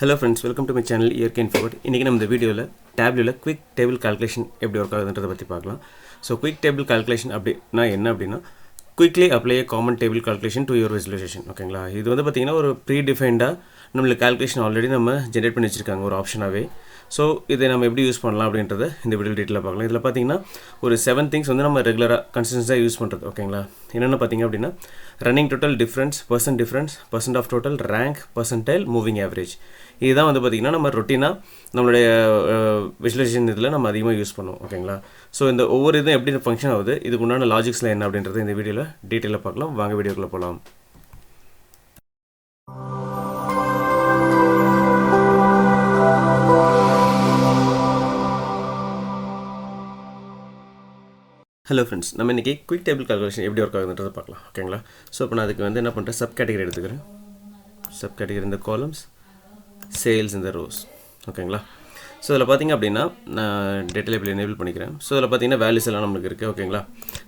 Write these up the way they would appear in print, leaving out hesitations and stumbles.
Hello friends, welcome to my channel Yearkin Forward. இன்றைக்கி நம்ம இந்த வீடியோவில் Tableauல குயிக் டேபிள் கால்குலேஷன் எப்படி ஒர்க் ஆகுதுன்றதை பற்றி பார்க்கலாம். ஸோ குயிக் டேபிள் கால்குலேஷன் அப்படின்னா என்ன அப்படின்னா quickly apply common table calculation to your visualisation. ஓகேங்களா, இது வந்து பார்த்திங்கன்னா ஒரு ப்ரீ டிஃபைன்டாக நம்மளுக்கு கால்குலேஷன் ஆல்ரெடி நம்ம ஜென்ரேட் பண்ணி வச்சுருக்காங்க ஒரு ஆப்ஷனாகவே. ஸோ இதை நம்ம எப்படி யூஸ் பண்ணலாம் அப்படின்றத இந்த வீடியோ டீட்டெயிலாக பார்க்கலாம். இதில் பார்த்திங்கன்னா ஒரு 7 திங்ஸ் வந்து நம்ம ரெகுலராக கன்சிஸ்டன்ஸாக யூஸ் பண்ணுறது. ஓகேங்களா, என்னென்ன பார்த்திங்க அப்படின்னா running total, difference, percent of total, rank, percentile, moving average. இதுதான் வந்து பார்த்திங்கன்னா நம்ம ரொட்டீனாக நம்மளுடைய விசுவலைசேஷன் இதில் நம்ம அதிகமாக யூஸ் பண்ணுவோம். ஓகேங்களா, ஸோ இந்த ஒவ்வொரு இதுவும் எப்படி ஃபங்க்ஷன் ஆகுது, இதுக்கு உண்டான லாஜிக்ஸில் என்ன அப்படின்றத இந்த வீடியோவில் டீட்டெயிலாக பார்க்கலாம். வாங்க வீடியோக்குள்ளே போகலாம். ஹலோ ஃப்ரெண்ட்ஸ், நம்ம இன்றைக்கி குயிக் டேபிள் கால்குலேஷன் எப்படி ஒர்க் ஆகுதுன்றதை பார்க்கலாம். ஓகேங்களா, ஸோ இப்போ நான் அதுக்கு வந்து என்ன பண்ணுறேன், சப் கேட்டகரி எடுத்துக்கிறேன். சப் கேட்டகரி இந்த காலம்ஸ், சேல்ஸ் இந்த ரோஸ். ஓகேங்களா, ஸோ இதில் பார்த்திங்க அப்படின்னா நான் டேட்டா லேபிள் எனேபிள் பண்ணிக்கிறேன். ஸோ இதில் பார்த்திங்கன்னா வேல்யூஸ் எல்லாம் நம்மளுக்கு இருக்குது. ஓகேங்களா,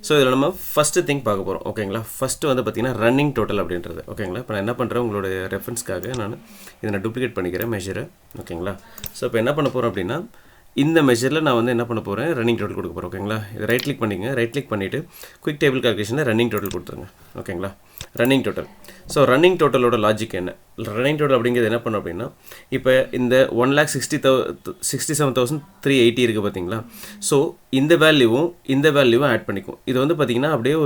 ஸோ இதில் நம்ம ஃபஸ்ட்டு திங்க் பார்க்க போகிறோம். ஓகேங்களா, ஃபஸ்ட்டு வந்து பார்த்திங்கன்னா ரன்னிங் டோட்டல் அப்படின்றது. ஓகேங்களா, இப்போ நான் என்ன பண்ணுறேன், உங்களுடைய ரெஃபரன்ஸ்க்காக இதை நான் டூப்ளிகேட் பண்ணிக்கிறேன் மெஷரை. ஓகேங்களா, ஸோ இப்போ என்ன பண்ண போகிறோம் அப்படின்னா இந்த மெஷரில் நான் வந்து என்ன பண்ண போகிறேன், ரன்னிங் டோட்டல் கொடுக்க போகிறேன். ஓகேங்களா, இது ரைட் கிளிக் பண்ணிங்க. ரைட் கிளிக் பண்ணிவிட்டு குயிக் டேபிள் கால்குலேஷனில் ரன்னிங் டோட்டல் கொடுத்துருங்க. ஓகேங்களா, ரன்னிங் டோட்டல். ஸோ ரன்னிங் டோட்டலோட லாஜிக் என்ன, ரன்னிங் டோட்டல் அப்படிங்கிறது என்ன பண்ணோம் அப்படின்னா இப்போ இந்த 1,67,380 இருக்குது பார்த்தீங்களா. ஸோ இந்த வேல்யூவும் ஆட் பண்ணிக்கும். இது வந்து பார்த்திங்கன்னா அப்படியே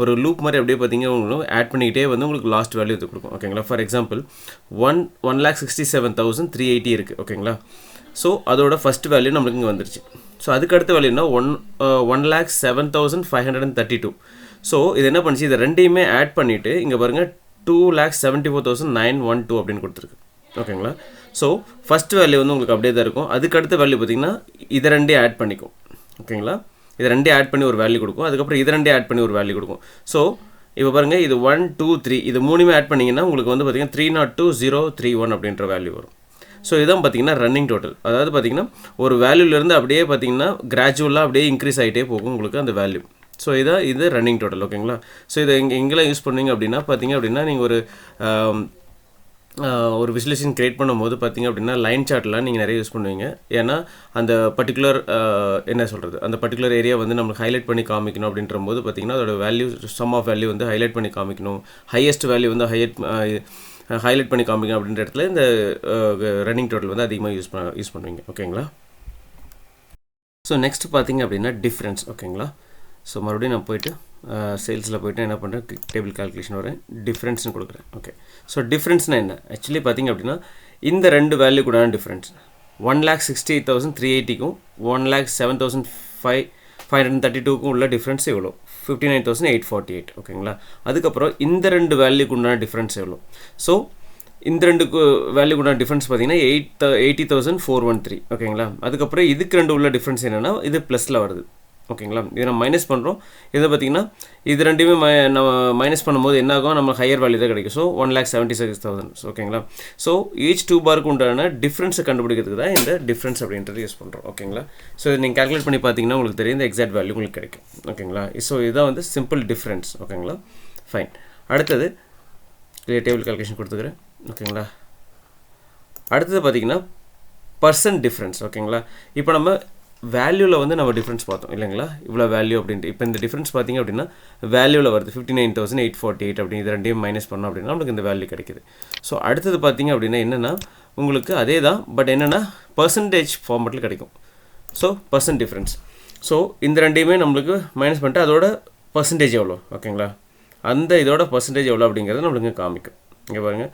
ஒரு லூப் மாதிரி அப்படியே பார்த்தீங்கன்னா உங்களுக்கு ஆட் பண்ணிக்கிட்டே வந்து உங்களுக்கு லாஸ்ட் வேல்யூ இது கொடுக்கும். ஓகேங்களா, ஃபார் எக்ஸாம்பிள் 1,67,380 இருக்குது. ஓகேங்களா, ஸோ அதோட ஃபஸ்ட் வேல்யூ நம்மளுக்கு இங்கே வந்துருச்சு. ஸோ அதுக்கு அடுத்த வேல்யூனா 1,07,532. ஸோ இது என்ன பண்ணிச்சு, இதை ரெண்டையுமே ஆட் பண்ணிவிட்டு இங்கே பாருங்கள் 2,74,912 அப்படின்னு கொடுத்துருக்கு. ஓகேங்களா, ஸோ ஃபஸ்ட் வேல்யூ வந்து உங்களுக்கு அப்படியே தான் இருக்கும். அதுக்கு அடுத்த வேல்யூ பார்த்திங்கன்னா இதை ரெண்டே ஆட் பண்ணிக்கும். ஓகேங்களா, இதை ரெண்டே ஆட் பண்ணி ஒரு வேல்யூ கொடுக்கும். அதுக்கப்புறம் இதை ரெண்டே ஆட் பண்ணி ஒரு வேல்யூ கொடுக்கும். ஸோ இப்போ பாருங்கள், இது 1, 2, 3 இது மூணுமே ஆட் பண்ணிங்கன்னா உங்களுக்கு வந்து பார்த்திங்கன்னா 302,031 அப்படின்ற வேல்யூ வரும். ஸோ இதுதான் பார்த்திங்கன்னா ரன்னிங் டோட்டல். அதாவது பார்த்திங்கன்னா ஒரு வேல்யூலேருந்து அப்படியே பார்த்திங்கன்னா கிராஜுவலாக அப்படியே இன்க்ரீஸ் ஆகிட்டே போகும் உங்களுக்கு அந்த வேல்யூ. ஸோ இது ரன்னிங் டோட்டல். ஓகேங்களா, ஸோ இதை எங்கெல்லாம் யூஸ் பண்ணுவீங்க அப்படின்னா பார்த்திங்க அப்படின்னா நீங்கள் ஒரு விசுவலைசேஷன் க்ரியேட் பண்ணும்போது பார்த்திங்க அப்படின்னா லைன் சார்ட்லாம் நீங்கள் நிறைய யூஸ் பண்ணுவீங்க. ஏன்னா அந்த பர்டிகுலர் என்ன சொல்கிறது, அந்த பர்டிகுலர் ஏரியா வந்து நம்மளுக்கு ஹைலைட் பண்ணி காமிக்கணும் அப்படின்ற போது பார்த்திங்கன்னா அதோட வேல்யூ சம் ஆஃப் வேல்யூ வந்து ஹைலைட் பண்ணி காமிக்கணும், ஹையஸ்ட் வேல்யூ வந்து ஹைலைட் பண்ணி காமிக்கணும் அப்படின்ற இடத்துல இந்த ரன்னிங் டோட்டல் வந்து அதிகமாக யூஸ் பண்ணுவீங்க. ஓகேங்களா, ஸோ நெக்ஸ்ட் பார்த்திங்க அப்படின்னா டிஃப்ரென்ஸ். ஓகேங்களா, ஸோ மறுபடியும் நான் போய்ட்டு சேல்ஸில் போய்ட்டு என்ன பண்ணுறேன், டேபிள் கால்குலேஷன் வரேன், டிஃப்ரென்ஸ்னு கொடுக்குறேன். ஓகே, ஸோ டிஃப்ரென்ஸ்னால் என்ன, ஆக்சுவலி பார்த்திங்க அப்படின்னா இந்த ரெண்டு வேல்யூ கூடான டிஃப்ரென்ஸ் 1,68,380க்கும் 1,07,532க்கும் உள்ள டிஃப்ரென்ஸ் எவ்வளோ, 59,848. ஓகேங்களா, அதுக்கப்புறம் இந்த ரெண்டு வேல்யூக்கு உண்டான டிஃப்ரென்ஸ் எவ்வளோ. ஸோ இந்த ரெண்டுக்கு வேல்யூக்கு உண்டான டிஃப்ரென்ஸ் பார்த்தீங்கன்னா 80,413. ஓகேங்களா, அதுக்கப்புறம் இதுக்கு ரெண்டு உள்ள டிஃப்ரென்ஸ் என்னென்னா இது ப்ளஸில் வருது. ஓகேங்களா, இதை நம்ம மைனஸ் பண்ணுறோம். இதை பார்த்திங்கன்னா இது ரெண்டுமே நம்ம மைனஸ் பண்ணும்போது என்ன ஆகும், நம்ம ஹையர் வேல்யூ தான் கிடைக்கும். ஸோ 1,76,000. ஓகேங்களா, ஸோ ஈச் 2 பாருக்கு உண்டான டிஃப்ரென்ஸை கண்டுபிடிக்கிறதுக்கு தான் இந்த டிஃப்ரென்ஸ் அப்படின்றது யூஸ் பண்ணுறோம். ஓகேங்களா, ஸோ நீங்கள் கால்குலேட் பண்ணி பார்த்தீங்கன்னா உங்களுக்கு தெரியும் இந்த எக்ஸாக்ட் வேல்யூ உங்களுக்கு கிடைக்கும். ஓகேங்களா, ஸோ இதுதான் வந்து சிம்பிள் டிஃப்ரென்ஸ். ஓகேங்களா, ஃபைன். அடுத்தது டேபிள் கால்குலேஷன் கொடுத்துக்கிறேன். ஓகேங்களா, அடுத்தது பார்த்திங்கன்னா பர்சன்ட் டிஃப்ரென்ஸ். ஓகேங்களா, இப்போ நம்ம வேல்யூவில் வந்து நம்ம டிஃப்ரென்ஸ் பார்த்தோம் இல்லைங்களா, இவ்வளோ வேல்யூ அப்படின்ட்டு. இப்போ இந்த டிஃப்ரென்ஸ் பார்த்திங்க அப்படின்னா வேல்யூவில் வருது 59,848 அப்படின்னு. இது ரெண்டையும் மைனஸ் பண்ணோம் அப்படின்னா நம்மளுக்கு இந்த வேல்யூ கிடைக்குது. ஸோ அடுத்தது பார்த்திங்க அப்படின்னா என்னென்னா உங்களுக்கு அதே தான், பட் என்னென்னா பர்சன்டேஜ் ஃபார்மேட்டில் கிடைக்கும். So percent difference. ஸோ இந்த ரெண்டையுமே நம்மளுக்கு மைனஸ் பண்ணிட்டு அதோட பர்சன்டேஜ் எவ்வளோ. ஓகேங்களா, அந்த இதோட பர்சன்டேஜ் எவ்வளோ அப்படிங்கிறத நம்மளுக்கு காமிக்கும். இங்கே பாருங்கள்,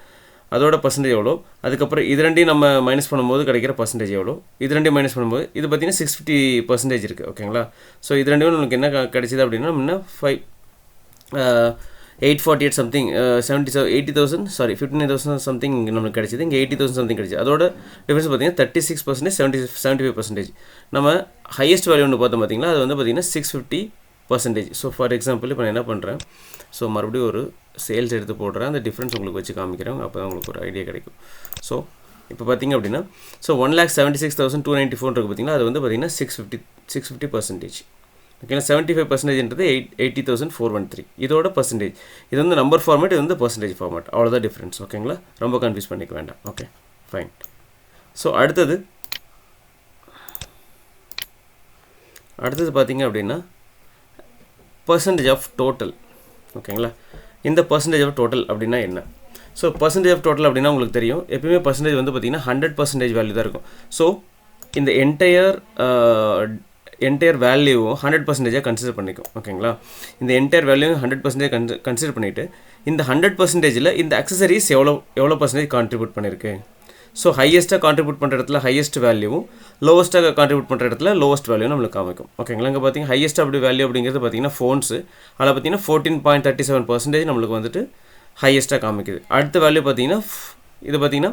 அதோட பர்சன்டேஜ் எவ்வளோ, அதுக்கப்புறம் இது ரெண்டையும் நம்ம மைனஸ் பண்ணும்போது கிடைக்கிற பர்சன்டேஜ் எவ்வளோ, இது ரெண்டையும் மைனஸ் பண்ணும்போது இது பார்த்திங்கன்னா 650% இருக்குது. ஓகேங்களா, ஸோ இது ரெண்டுமே நமக்கு என்ன கிடைச்சிது அப்படின்னா முன்ன 848 சம்திங் 59,000 சம்திங் நம்மளுக்கு கிடைச்சிது. இங்கே 80,000 சம்திங் கிடைச்சிது. அதோட டிஃப்ரென்ஸ் பார்த்திங்கன்னா 36%, 75%. நம்ம ஹையஸ்ட் வேல்யூ ஒன்று பார்த்தோம் பார்த்திங்களா, அது வந்து பார்த்திங்கன்னா 650%. ஸோ ஃபார் எக்ஸாம்பிள் இப்போ நான் என்ன பண்ணுறேன், ஸோ மறுபடியும் ஒரு சேல்ஸ் எடுத்து போடுறேன், அந்த டிஃப்ரென்ஸ் உங்களுக்கு வச்சு காமிக்கிறேன், அப்போ தான் உங்களுக்கு ஒரு ஐடியா கிடைக்கும். ஸோ இப்போ பார்த்திங்க அப்படின்னா ஸோ 1,76,294 இருக்குது பார்த்திங்கன்னா, அது வந்து பார்த்திங்கன்னா 650%. ஓகேங்களா, 75%ன்றது 80,413. இதோட பர்சன்டேஜ். இது வந்து நம்பர் ஃபார்மேட், இது வந்து பர்சன்டேஜ் ஃபார்மேட். அவ்வளோதான் டிஃப்ரென்ஸ். ஓகேங்களா, ரொம்ப கன்ஃபியூஸ் பண்ணிக்க வேண்டாம். ஓகே. ஃபைன். ஸோ அடுத்தது பார்த்தீங்க அப்படின்னா பர்சன்டேஜ் ஆஃப் டோட்டல். ஓகேங்களா, இந்த பர்சன்டேஜ் ஆஃப் டோட்டல் அப்படின்னா என்ன? ஸோ பர்சன்டேஜ் ஆஃப் டோட்டல் அப்படின்னா உங்களுக்கு தெரியும், எப்பயுமே பர்சன்டேஜ் வந்து பார்த்திங்கன்னா 100% வேல்யூ தான் இருக்கும். ஸோ இந்த என்டையர் வேல்யூவும் 100%ஆக கன்சிடர் பண்ணிக்கும். ஓகேங்களா, இந்த என்டையர் வேல்யூவும் 100% கன்சிடர் பண்ணிவிட்டு இந்த 100%ல் இந்த அக்சசரிஸ் எவ்வளோ பர்சன்டேஜ் கான்ட்ரிபியூட் பண்ணியிருக்கு. ஸோ ஹையஸ்ட்டாக கான்ட்ரிபியூட் பண்ணுற இடத்துல ஹையஸ்ட் வேல்யூவும், லோவஸ்ட்டாக கான்ட்ரிபியூட் பண்ணுற இடத்துல லோவஸ்ட் வேல்யூ நம்மளுக்கு காமிக்கும். ஓகேங்களா, இங்கே பார்த்தீங்கன்னா ஹையஸ்ட் அப்படி வேல்யூ அப்படிங்கிறது பார்த்தீங்கன்னா ஃபோன்ஸு, அதில் பார்த்தீங்கன்னா 14.37% நம்மளுக்கு வந்துட்டு ஹையஸ்ட்டாக காமிக்குது. அடுத்த வேல்யூ பார்த்தீங்கன்னா இது பார்த்தீங்கன்னா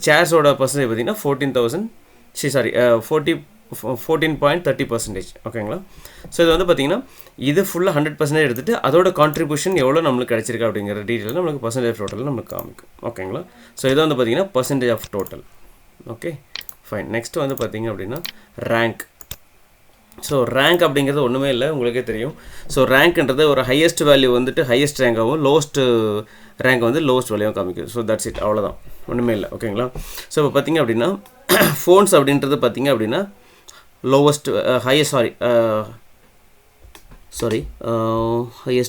சேர்ஸோட பர்சன்டேஜ் பார்த்தீங்கன்னா 14.30%. ஓகேங்களா, ஸோ இது வந்து பார்த்தீங்கன்னா இது ஃபுல்லாக 100% எடுத்துகிட்டு அதோட கான்ட்ரிபியூஷன் எவ்வளோ நம்மளுக்கு கிடச்சிருக்கு அப்படிங்கிற டீட்டெயில் நம்மளுக்கு பர்சன்டேஜ் ஆஃப் டோட்டல் நம்மளுக்கு காமிக்கும். ஓகேங்களா, ஸோ இதை வந்து பார்த்தீங்கன்னா percentage of total. Okay fine. Next வந்து பார்த்தீங்க அப்படின்னா ரேங்க். ஸோ ரேங்க் அப்படிங்கிறது ஒன்றுமே இல்லை, உங்களுக்கே தெரியும். ஸோ ரேங்க்ன்றது ஒரு ஹையஸ்ட் வேல்யூ வந்துட்டு ஹையஸ்ட் ரேங்காகவும், லோவஸ்ட் ரேங்க் வந்து லோவஸ்ட் வேல்யூவும் காமிக்குது. ஸோ தட்ஸ் இட், அவ்வளோதான், ஒன்றுமே இல்லை. ஓகேங்களா, ஸோ இப்போ பார்த்தீங்க அப்படின்னா ஃபோன்ஸ் அப்படின்றது பார்த்தீங்க அப்படின்னா lowest highest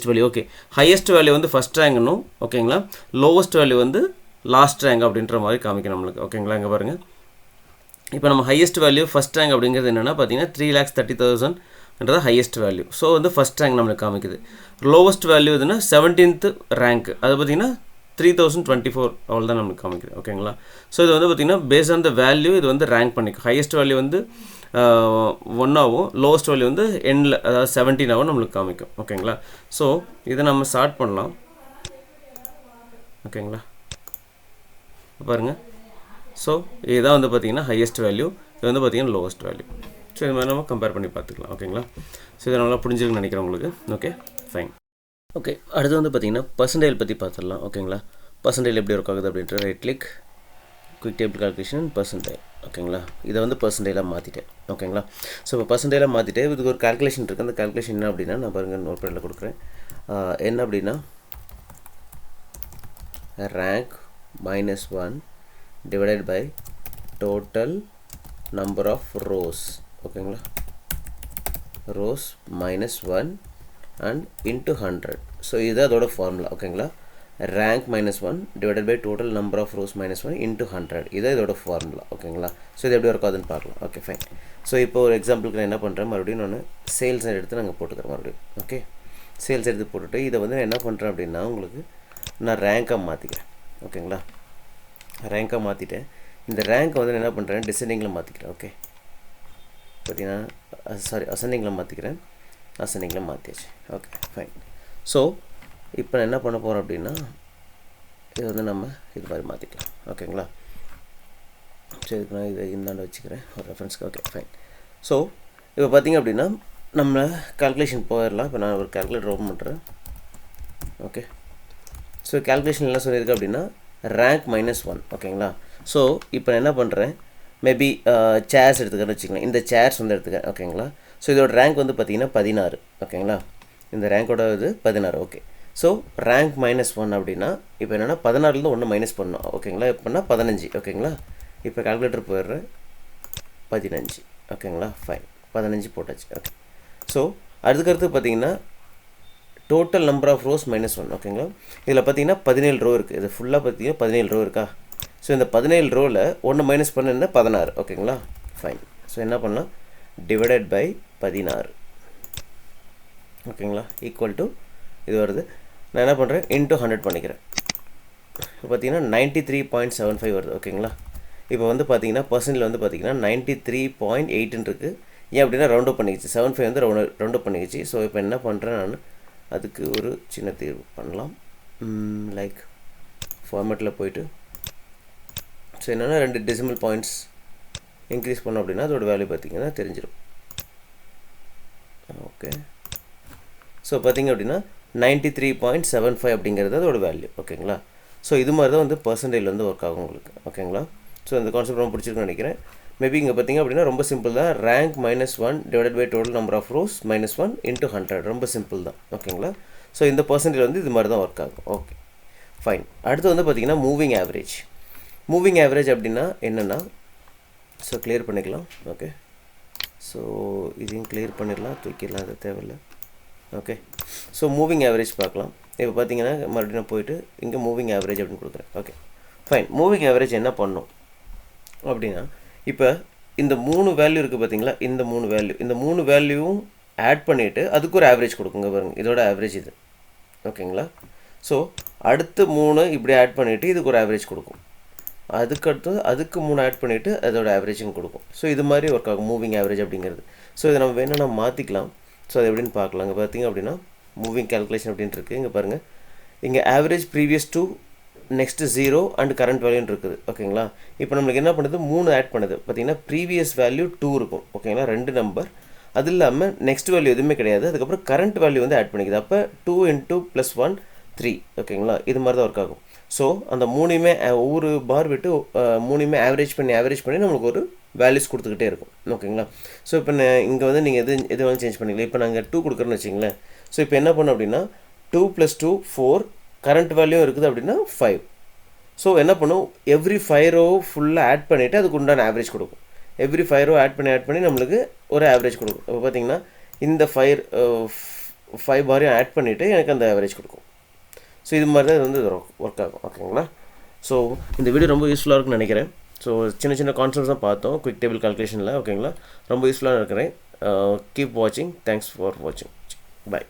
value. Okay, highest value வந்து ஃபஸ்ட் ரேங்க்னும், ஓகேங்களா, லோவஸ்ட் வேல்யூ வந்து லாஸ்ட் ரேங்க் அப்படின்ற மாதிரி காமிக்கும் நம்மளுக்கு. ஓகேங்களா, இங்கே பாருங்கள், இப்போ நம்ம ஹையஸ்ட் வேல்யூ ஃபஸ்ட் ரேங்க் அப்படிங்கிறது என்னென்னா பார்த்தீங்கன்னா 3,30,000 ஹையஸ்ட் வேல்யூ. ஸோ வந்து ஃபஸ்ட் ரேங்க் நம்மளுக்கு காமிக்குது. லோவஸ்ட் வேல்யூ எதுனா 17th ரேங்க், அது பார்த்தீங்கன்னா 3,024 அவ்வளோ தான் நம்மளுக்கு காமிக்குது. ஓகேங்களா, ஸோ இது வந்து பார்த்திங்கன்னா பேஸ் ஆன் த வேல்யூ இது வந்து ரேங்க் பண்ணிக்கும். ஹையஸ்ட் வேல்யூ வந்து 1ஆகவும், லோவஸ்ட் வேல்யூ வந்து எண்டில் அதாவது 17ஆகவும் நம்மளுக்கு காமிக்கும். ஓகேங்களா, ஸோ இதை நம்ம ஸ்டார்ட் பண்ணலாம். ஓகேங்களா, பாருங்கள், ஸோ இதுதான் வந்து பார்த்திங்கன்னா ஹையஸ்ட் வேல்யூ, இது வந்து பார்த்திங்கன்னா லோவஸ்ட் வேல்யூ. ஸோ இது மாதிரி நம்ம கம்பேர் பண்ணி பார்த்துக்கலாம். ஓகேங்களா, ஸோ இதை நல்லா புரிஞ்சுக்கணும்னு நினைக்கிறேன் உங்களுக்கு. Okay fine. ஓகே, அடுத்து வந்து பார்த்திங்கன்னா பர்சன்டேஜ் பற்றி பார்த்துடலாம். ஓகேங்களா, பர்சன்டேஜ் எப்படி ஒர்க் ஆகுது அப்படின்ற right click, quick table calculation, percentage. ஓகேங்களா, இதை வந்து பர்சன்டேஜாக மாற்றிட்டேன். ஓகேங்களா, ஸோ இப்போ பர்சன்டேஜாக மாற்றிட்டு இதுக்கு ஒரு கால்குலேஷன் இருக்குது. அந்த கால்குலேஷன் என்ன அப்படின்னா நான் பாருங்கள் நோட் பேடில் கொடுக்குறேன். என்ன அப்படின்னா rank -1 divided by total number of rows. ஓகேங்களா, rows -1 and into 100. ஸோ இது அதோட ஃபார்முலா. ஓகேங்களா, rank -1 divided by total number of rows -1 into 100. இது இதோட ஃபார்முலா. ஓகேங்களா, ஸோ இது எப்படி ஒர்க் ஆகுதுன்னு பார்க்கலாம். Okay fine. ஸோ இப்போ ஒரு எக்ஸாம்பிளுக்கு நான் என்ன பண்ணுறேன், மறுபடியும் நான் சேல்ஸ் எடுத்து நாங்கள் போட்டுக்கிறேன் மறுபடியும். ஓகே, சேல்ஸ் எடுத்து போட்டுட்டு இதை வந்து என்ன பண்ணுறேன் அப்படின்னா உங்களுக்கு நான் ரேங்காக மாற்றிக்கிறேன். ஓகேங்களா, ரேங்காக மாற்றிட்டேன். இந்த ரேங்க்கை வந்து என்ன பண்ணுறேன், டிசெண்டிங்கில் மாற்றிக்கிறேன். ஓகே, பார்த்தீங்கன்னா அசெண்டிங்கில் மாற்றிக்கிறேன். அசெண்டிங்கில் மாற்றியாச்சு. Okay fine. ஸோ இப்போ நான் என்ன பண்ண போகிறோம் அப்படின்னா இது வந்து நம்ம இது மாதிரி மாற்றிக்கலாம். ஓகேங்களா, ஸோ இதுக்கு நான் இதை இந்தாண்ட வச்சுக்கிறேன் ஒரு ரெஃபரன்ஸ்க்கு. Okay fine. ஸோ இப்போ பார்த்திங்க அப்படின்னா நம்ம கால்குலேஷன் போயிடலாம். இப்போ நான் ஒரு கால்குலேட்டர் ஓப்பன் பண்ணுறேன். ஓகே, ஸோ கால்குலேஷன் என்ன சொல்லியிருக்கு அப்படின்னா ரேங்க் -1. ஓகேங்களா, ஸோ இப்போ நான் என்ன பண்ணுறேன், மேபி சேர்ஸ் எடுத்துக்கிறேன்னு வச்சுக்கலாம். இந்த சேர்ஸ் வந்து எடுத்துக்கிறேன். ஓகேங்களா, ஸோ இதோட ரேங்க் வந்து பார்த்திங்கன்னா 16. ஓகேங்களா, இந்த ரேங்கோட இது 16. ஓகே, ஸோ ரேங்க் -1 அப்படின்னா இப்போ என்னென்னா 16லேருந்து 1 மைனஸ் பண்ணணும். ஓகேங்களா, இப்போனா 15. ஓகேங்களா, இப்போ கால்குலேட்டர் போயிடுறேன். 15. ஓகேங்களா, ஃபைன், 15 போட்டாச்சு. ஓகே, ஸோ அதுக்கடுத்து பார்த்தீங்கன்னா டோட்டல் நம்பர் ஆஃப் ரோஸ் -1. ஓகேங்களா, இதில் பார்த்தீங்கன்னா 17 ரோ இருக்குது. இது ஃபுல்லாக பார்த்தீங்கன்னா 17 ரோ இருக்கா. ஸோ இந்த 17 ரோவில் 1 மைனஸ் பண்ண 16. ஓகேங்களா, ஃபைன். ஸோ என்ன பண்ணலாம், டிவைடட் பை 16. ஓகேங்களா, ஈக்குவல் டு இது வருது. நான் என்ன பண்ணுறேன், இன்ட்டு 100 பண்ணிக்கிறேன். இப்போ பார்த்தீங்கன்னா 93.75 வருது. ஓகேங்களா, இப்போ வந்து பார்த்தீங்கன்னா பர்சன்டில் வந்து பார்த்தீங்கன்னா 93.8 இருக்குது. ஏன் அப்படின்னா ரவுண்ட் அப் பண்ணிக்கிச்சு. 75 வந்து ரவுண்ட் அப் பண்ணிக்கிச்சு. ஸோ இப்போ என்ன பண்ணுறேன், நான் அதுக்கு ஒரு சின்ன தீர்வு பண்ணலாம். லைக் ஃபார்மேட்டில் போயிட்டு ஸோ என்னென்னா 2 டெசிமல் பாயிண்ட்ஸ் இன்க்ரீஸ் பண்ணோம் அப்படின்னா அதோட வேல்யூ பார்த்திங்கன்னா தெரிஞ்சிடும். ஓகே, ஸோ பார்த்திங்க அப்படின்னா 93.75 அப்படிங்கிறது அதோட வேல்யூ. ஓகேங்களா, ஸோ இது மாதிரி தான் வந்து பர்சன்டேஜ் வந்து ஒர்க் ஆகும் உங்களுக்கு. ஓகேங்களா, ஸோ இந்த கான்செப்ட் ரொம்ப பிடிச்சிருக்குன்னு நினைக்கிறேன். மேபி இங்கே பார்த்திங்க அப்படின்னா ரொம்ப சிம்பிள் தான். Rank -1 divided by total number of rows -1 into 100. ரொம்ப சிம்பிள் தான். ஓகேங்களா, ஸோ இந்த பர்சன்டேஜ் வந்து இது மாதிரி தான் ஒர்க் ஆகும். Okay fine. அடுத்து வந்து பார்த்திங்கன்னா மூவிங் ஆவரேஜ். மூவிங் ஆவரேஜ் அப்படின்னா என்னென்னா, ஸோ கிளியர் பண்ணிக்கலாம். ஓகே, ஸோ இதையும் கிளியர் பண்ணிடலாம், தூக்கிடலாம், அது தேவையில்லை. ஓகே, ஸோ மூவிங் ஆவரேஜ் பார்க்கலாம். இப்போ பார்த்தீங்கன்னா மறுபடியும் நான் போயிட்டு இங்கே மூவிங் ஆவரேஜ் அப்படின்னு கொடுக்குறேன். Okay fine. மூவிங் ஆவரேஜ் என்ன பண்ணும் அப்படின்னா, இப்போ இந்த 3 வேல்யூ இருக்குது பார்த்தீங்களா, இந்த 3 வேல்யூவும் ஆட் பண்ணிவிட்டு அதுக்கு ஒரு ஆவரேஜ் கொடுக்குங்க பாருங்கள். இதோட ஆவரேஜ் இது. ஓகேங்களா? ஸோ அடுத்து 3 இப்படி ஆட் பண்ணிவிட்டு இதுக்கு ஒரு ஆவரேஜ் கொடுக்கும். அதுக்கடுத்து அதுக்கு 3 ஆட் பண்ணிவிட்டு அதோட ஆவரேஜும் கொடுக்கும். ஸோ இது மாதிரி ஒர்க் ஆகும் மூவிங் ஆவரேஜ் அப்படிங்கிறது. ஸோ இதை நம்ம வேணும்னா நம்ம மாற்றிக்கலாம். ஸோ அது எப்படின்னு பார்க்கலாம். இங்கே பார்த்தீங்க அப்படின்னா மூவிங் கேல்குலேஷன் அப்படின்ட்டு இருக்குது. இங்கே பாருங்கள், இங்கே average previous to next 0 and current வேல்யூன்னு இருக்குது. ஓகேங்களா? இப்போ நம்மளுக்கு என்ன பண்ணுது, 3 ஆட் பண்ணுது. பார்த்தீங்கன்னா ப்ரீவியஸ் வேல்யூ 2 இருக்கும். ஓகேங்களா? 2 நம்பர். அது இல்லாமல் நெக்ஸ்ட் வேல்யூ எதுவுமே கிடையாது. அதுக்கப்புறம் கரண்ட் வேல்யூ வந்து ஆட் பண்ணிக்குது. அப்போ 2 × +1 3. ஓகேங்களா? இது மாதிரி தான் ஒர்க் ஆகும். ஸோ அந்த 3யுமே ஒவ்வொரு பார் விட்டு 3யுமே ஆவரேஜ் பண்ணி நம்மளுக்கு ஒரு வேல்யூஸ் கொடுத்துக்கிட்டே இருக்கும். ஓகேங்களா? ஸோ இப்போ இங்கே வந்து நீங்கள் எது வேணும் சேஞ்ச் பண்ணிக்கலாம். இப்போ நாங்கள் 2 கொடுக்குறேன்னு வச்சிங்களேன். ஸோ இப்போ என்ன பண்ணோம் அப்படின்னா 2 + 2 4, கரண்ட் வேல்யூ இருக்குது அப்படின்னா 5. ஸோ என்ன பண்ணும், எவ்ரி 5 ரோ ஃபுல்லாக ஆட் பண்ணிவிட்டு அதுக்கு உண்டான ஆவரேஜ் கொடுக்கும். எவ்ரி 5 ரோ ஆட் பண்ணி நம்மளுக்கு ஒரு ஆவரேஜ் கொடுக்கும். இப்போ பார்த்தீங்கன்னா இந்த 5 பாரையும் ஆட் பண்ணிவிட்டு எனக்கு அந்த ஆவரேஜ் கொடுக்கும். ஸோ இது மாதிரி தான் இது வந்து ஒர்க் ஆகும். ஓகேங்களா? ஸோ இந்த வீடியோ ரொம்ப யூஸ்ஃபுல்லாக இருக்குன்னு நினைக்கிறேன். ஸோ சின்ன கான்செப்ட்ஸ் தான் பார்த்தோம் குயிக் டேபிள் கால்குலேஷனில். ஓகேங்களா? ரொம்ப யூஸ்ஃபுல்லாக இருக்கிறேன். கீப் வாட்சிங். தேங்க்ஸ் ஃபார் வாட்சிங். பை.